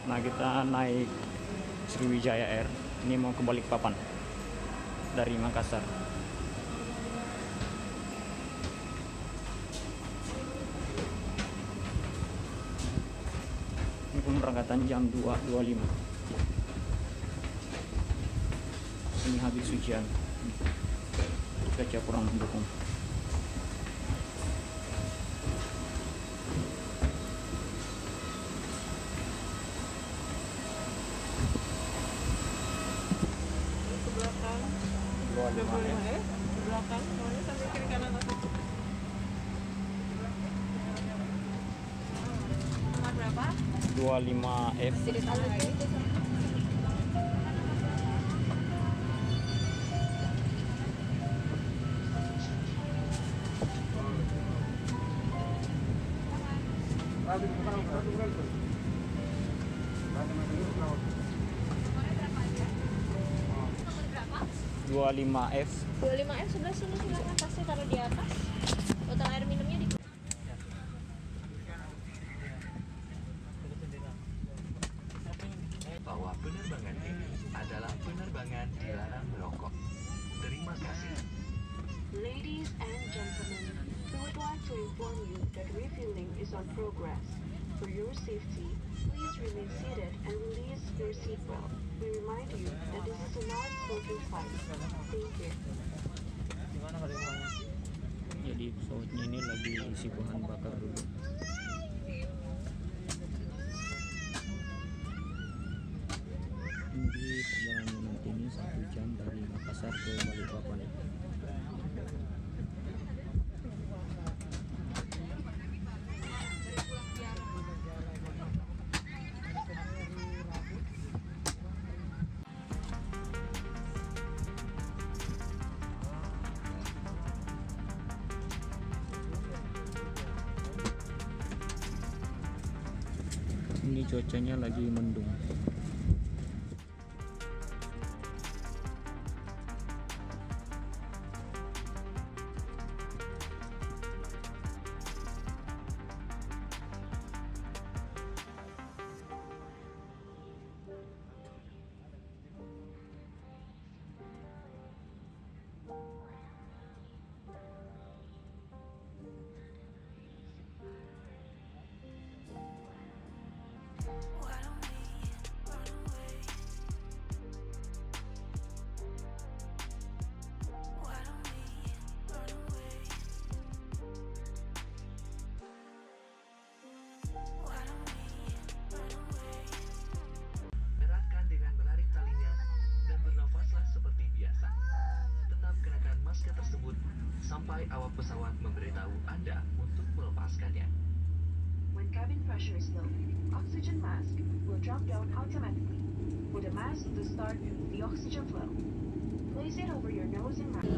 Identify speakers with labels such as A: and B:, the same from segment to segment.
A: Nah, kita naik Sriwijaya Air. Ini mau ke Balikpapan dari Makassar. Ini pemberangkatan jam 2.25. Ini habis hujan. Cuaca kurang mendukung.
B: Ke belakang.
A: 25 F.
B: Ke belakang. Semuanya sampai kiri kanan atau nomor berapa?
A: 25 F.
B: Tidak tahu lagi.
A: Dua lima F.
C: 25F sebelah sini, silakan tasnya taruh di atas. Botol air minumnya di
D: Bahwa penerbangan ini adalah penerbangan dilarang merokok. Terima kasih.
E: Ladies and gentlemen, we would like to inform you that refueling is on progress. For your safety, please remain seated and release your seatbelt. We remind you that this is a non-smoking flight. Thank you.
A: Jadi pesawatnya ini lagi isi bahan bakar dulu. Ini perjalanan nanti ini 1 jam dari Makassar ke Balikpapan. Ini cuacanya lagi mendung.
D: Eratkan dengan menarik talinya dan bernafaslah seperti biasa. Tetap kenakan masker tersebut sampai awak pesawat memberitahu Anda untuk melepaskannya.
E: When cabin pressure is low, oxygen mask will drop down automatically. For the mask to start the oxygen flow, place it over your nose and mouth.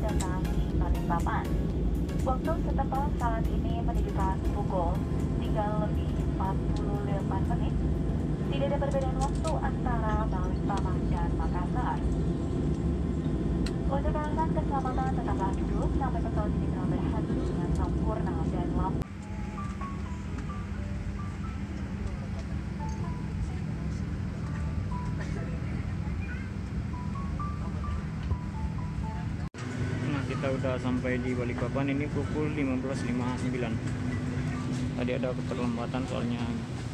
F: datang di Balikpapan. Waktu setempat saat ini menunjukkan pukul 3:45 menit. Tidak ada perbedaan waktu antara Balikpapan dan Makassar. Untuk alasan keselamatan tetaplah duduk sampai pesawat ini telah berhenti dengan sempurna dan lampu.
A: Kita udah sampai di Balikpapan, ini pukul 15.59. Tadi ada keterlambatan soalnya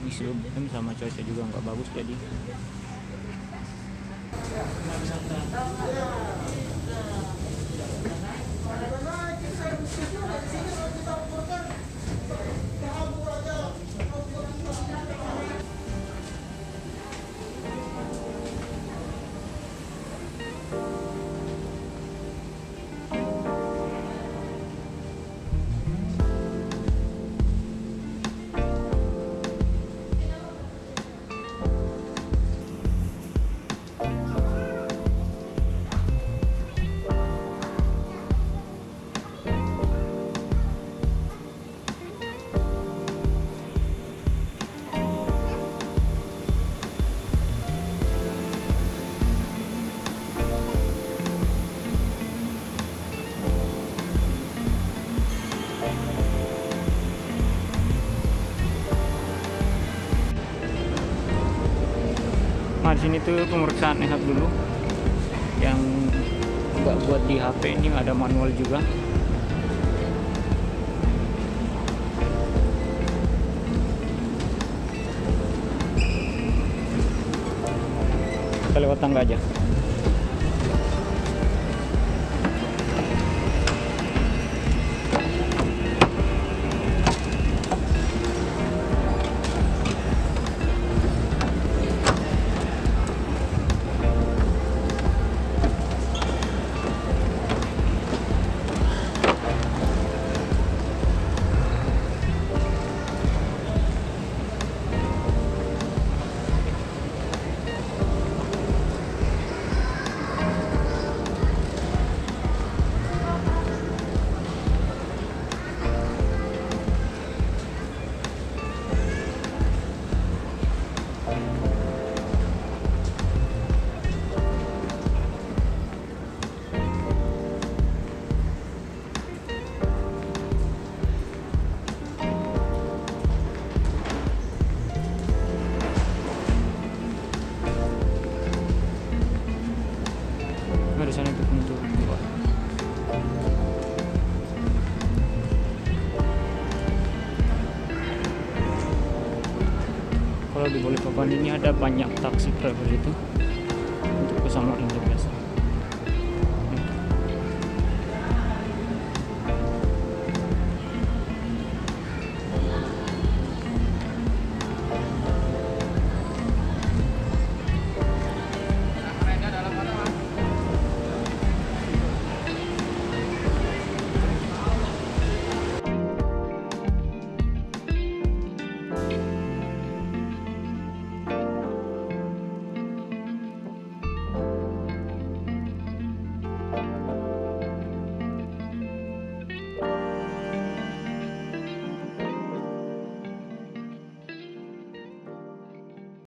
A: misi UBM sama cuaca juga nggak bagus jadi. Nah, di sini tuh pemeriksaan sehat dulu. Yang nggak buat di HP ini ada manual juga. Kita lewat tangga aja. Di sana itu pintu dua. Kalau di Balikpapan ini ada banyak taksi driver itu untuk ke Samarinda.